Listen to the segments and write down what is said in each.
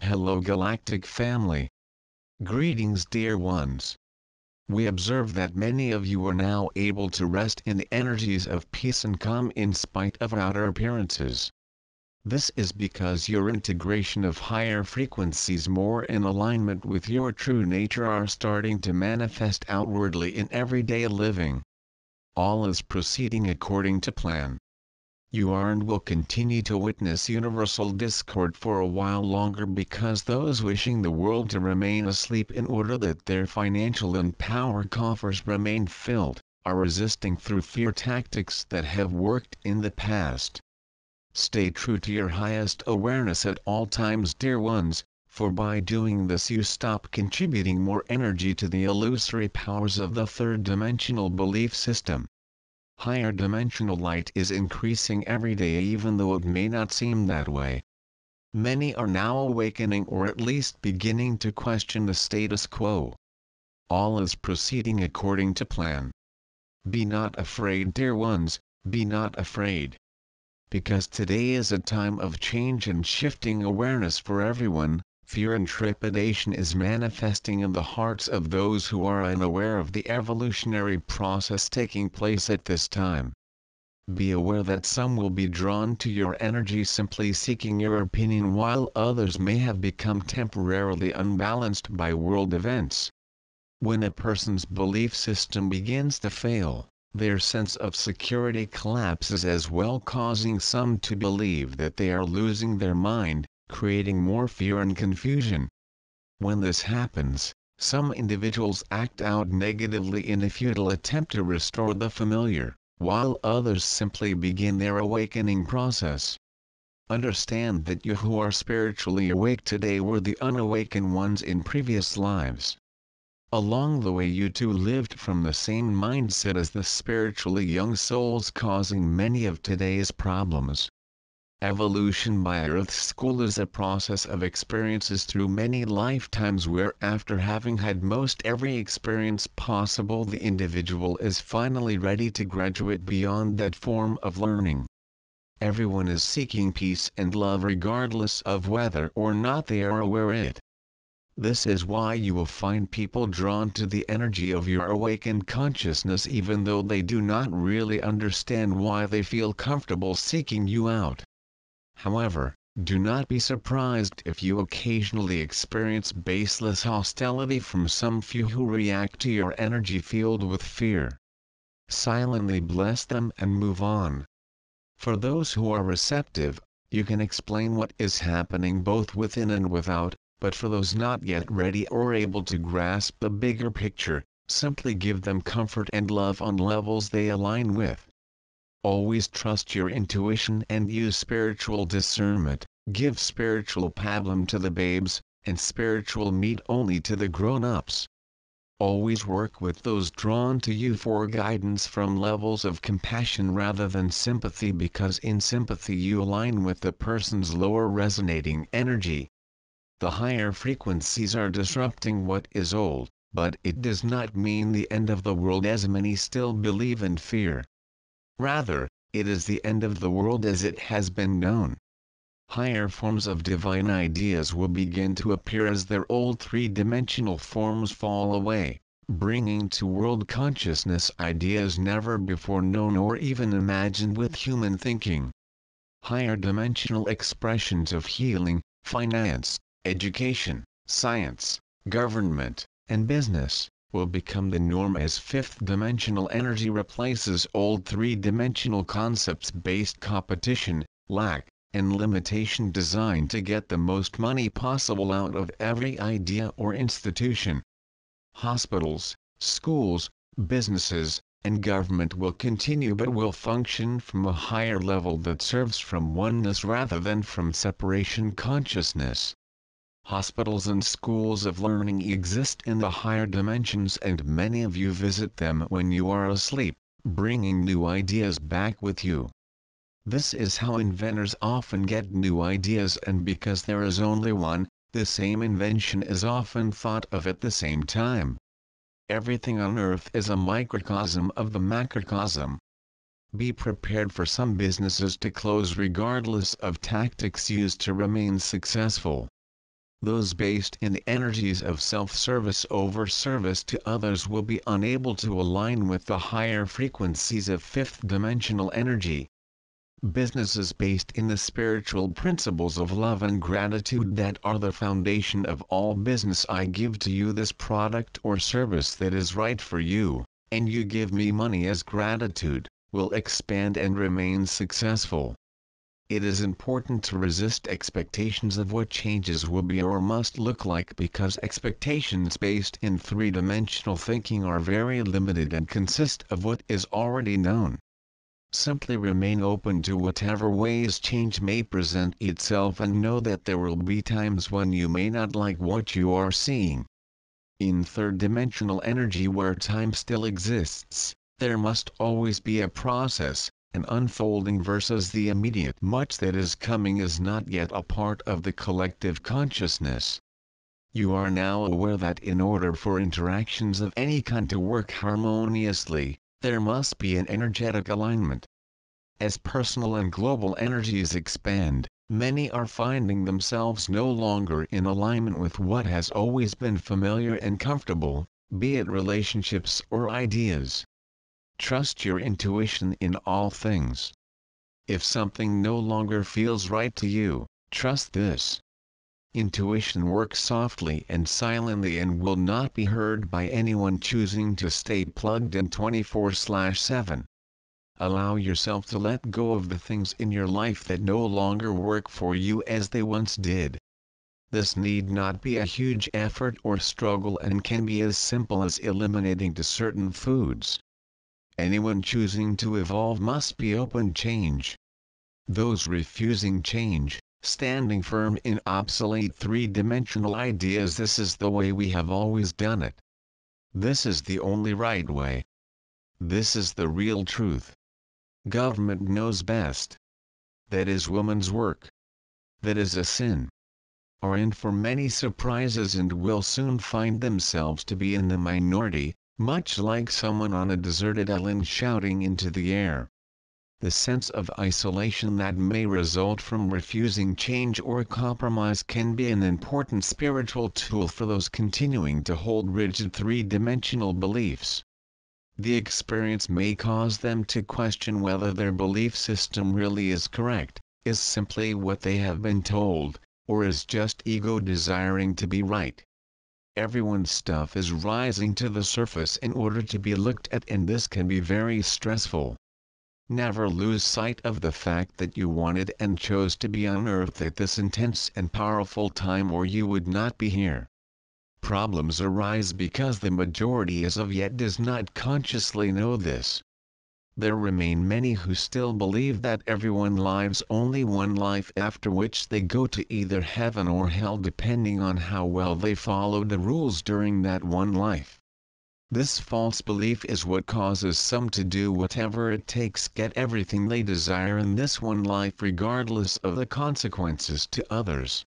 Hello Galactic family. Greetings dear ones. We observe that many of you are now able to rest in the energies of peace and calm in spite of outer appearances. This is because your integration of higher frequencies more in alignment with your true nature are starting to manifest outwardly in everyday living. All is proceeding according to plan. You are and will continue to witness universal discord for a while longer because those wishing the world to remain asleep in order that their financial and power coffers remain filled, are resisting through fear tactics that have worked in the past. Stay true to your highest awareness at all times dear ones, for by doing this you stop contributing more energy to the illusory powers of the third-dimensional belief system. Higher dimensional light is increasing every day even though it may not seem that way. Many are now awakening or at least beginning to question the status quo. All is proceeding according to plan. Be not afraid dear ones, be not afraid. Because today is a time of change and shifting awareness for everyone, fear and trepidation is manifesting in the hearts of those who are unaware of the evolutionary process taking place at this time. Be aware that some will be drawn to your energy simply seeking your opinion while others may have become temporarily unbalanced by world events. When a person's belief system begins to fail, their sense of security collapses as well, causing some to believe that they are losing their mind, creating more fear and confusion. When this happens, some individuals act out negatively in a futile attempt to restore the familiar, while others simply begin their awakening process. Understand that you who are spiritually awake today were the unawakened ones in previous lives. Along the way you too lived from the same mindset as the spiritually young souls causing many of today's problems. Evolution by Earth School is a process of experiences through many lifetimes where after having had most every experience possible the individual is finally ready to graduate beyond that form of learning. Everyone is seeking peace and love regardless of whether or not they are aware of it. This is why you will find people drawn to the energy of your awakened consciousness even though they do not really understand why they feel comfortable seeking you out. However, do not be surprised if you occasionally experience baseless hostility from some few who react to your energy field with fear. Silently bless them and move on. For those who are receptive, you can explain what is happening both within and without, but for those not yet ready or able to grasp the bigger picture, simply give them comfort and love on levels they align with. Always trust your intuition and use spiritual discernment, give spiritual pablum to the babes, and spiritual meat only to the grown-ups. Always work with those drawn to you for guidance from levels of compassion rather than sympathy because in sympathy you align with the person's lower resonating energy. The higher frequencies are disrupting what is old, but it does not mean the end of the world as many still believe and fear. Rather, it is the end of the world as it has been known. Higher forms of divine ideas will begin to appear as their old three-dimensional forms fall away, bringing to world consciousness ideas never before known or even imagined with human thinking. Higher dimensional expressions of healing, finance, education, science, government, and business will become the norm as fifth-dimensional energy replaces old three-dimensional concepts-based competition, lack, and limitation designed to get the most money possible out of every idea or institution. Hospitals, schools, businesses, and government will continue but will function from a higher level that serves from oneness rather than from separation consciousness. Hospitals and schools of learning exist in the higher dimensions and many of you visit them when you are asleep, bringing new ideas back with you. This is how inventors often get new ideas, and because there is only one, the same invention is often thought of at the same time. Everything on earth is a microcosm of the macrocosm. Be prepared for some businesses to close regardless of tactics used to remain successful. Those based in the energies of self-service over service to others will be unable to align with the higher frequencies of fifth-dimensional energy. Businesses based in the spiritual principles of love and gratitude that are the foundation of all business. I give to you this product or service that is right for you, and you give me money as gratitude, will expand and remain successful. It is important to resist expectations of what changes will be or must look like, because expectations based in three-dimensional thinking are very limited and consist of what is already known. Simply remain open to whatever ways change may present itself, and know that there will be times when you may not like what you are seeing. In third-dimensional energy, where time still exists, there must always be a process, an unfolding versus the immediate. Much that is coming is not yet a part of the collective consciousness. You are now aware that in order for interactions of any kind to work harmoniously, there must be an energetic alignment. As personal and global energies expand, many are finding themselves no longer in alignment with what has always been familiar and comfortable, be it relationships or ideas. Trust your intuition in all things. If something no longer feels right to you, trust this. Intuition works softly and silently and will not be heard by anyone choosing to stay plugged in 24/7. Allow yourself to let go of the things in your life that no longer work for you as they once did. This need not be a huge effort or struggle and can be as simple as eliminating certain foods. Anyone choosing to evolve must be open to change. Those refusing change, standing firm in obsolete three-dimensional ideas, this is the way we have always done it. This is the only right way. This is the real truth. Government knows best. That is woman's work. That is a sin. Are in for many surprises and will soon find themselves to be in the minority, much like someone on a deserted island shouting into the air. The sense of isolation that may result from refusing change or compromise can be an important spiritual tool for those continuing to hold rigid three-dimensional beliefs. The experience may cause them to question whether their belief system really is correct, is simply what they have been told, or is just ego desiring to be right. Everyone's stuff is rising to the surface in order to be looked at, and this can be very stressful. Never lose sight of the fact that you wanted and chose to be on Earth at this intense and powerful time, or you would not be here. Problems arise because the majority as of yet does not consciously know this. There remain many who still believe that everyone lives only one life, after which they go to either heaven or hell depending on how well they follow the rules during that one life. This false belief is what causes some to do whatever it takes, get everything they desire in this one life regardless of the consequences to others.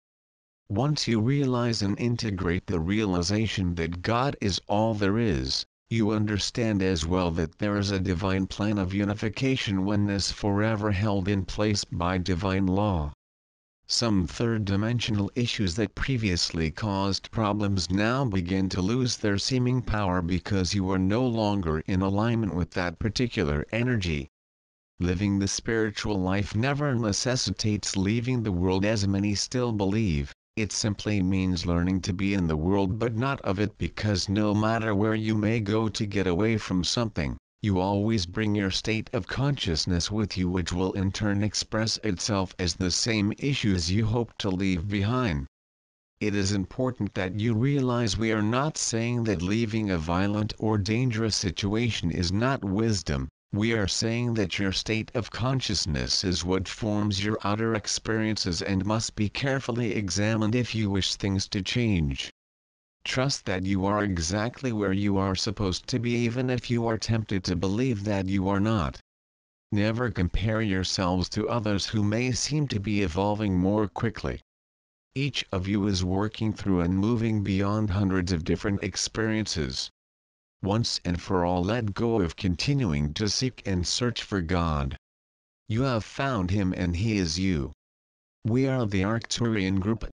Once you realize and integrate the realization that God is all there is, you understand as well that there is a divine plan of unification, oneness forever held in place by divine law. Some third-dimensional issues that previously caused problems now begin to lose their seeming power because you are no longer in alignment with that particular energy. Living the spiritual life never necessitates leaving the world as many still believe. It simply means learning to be in the world but not of it, because no matter where you may go to get away from something, you always bring your state of consciousness with you, which will in turn express itself as the same issues you hope to leave behind. It is important that you realize we are not saying that leaving a violent or dangerous situation is not wisdom. We are saying that your state of consciousness is what forms your outer experiences and must be carefully examined if you wish things to change. Trust that you are exactly where you are supposed to be, even if you are tempted to believe that you are not. Never compare yourselves to others who may seem to be evolving more quickly. Each of you is working through and moving beyond hundreds of different experiences. Once and for all, let go of continuing to seek and search for God. You have found Him and He is you. We are the ARCTURIAN group,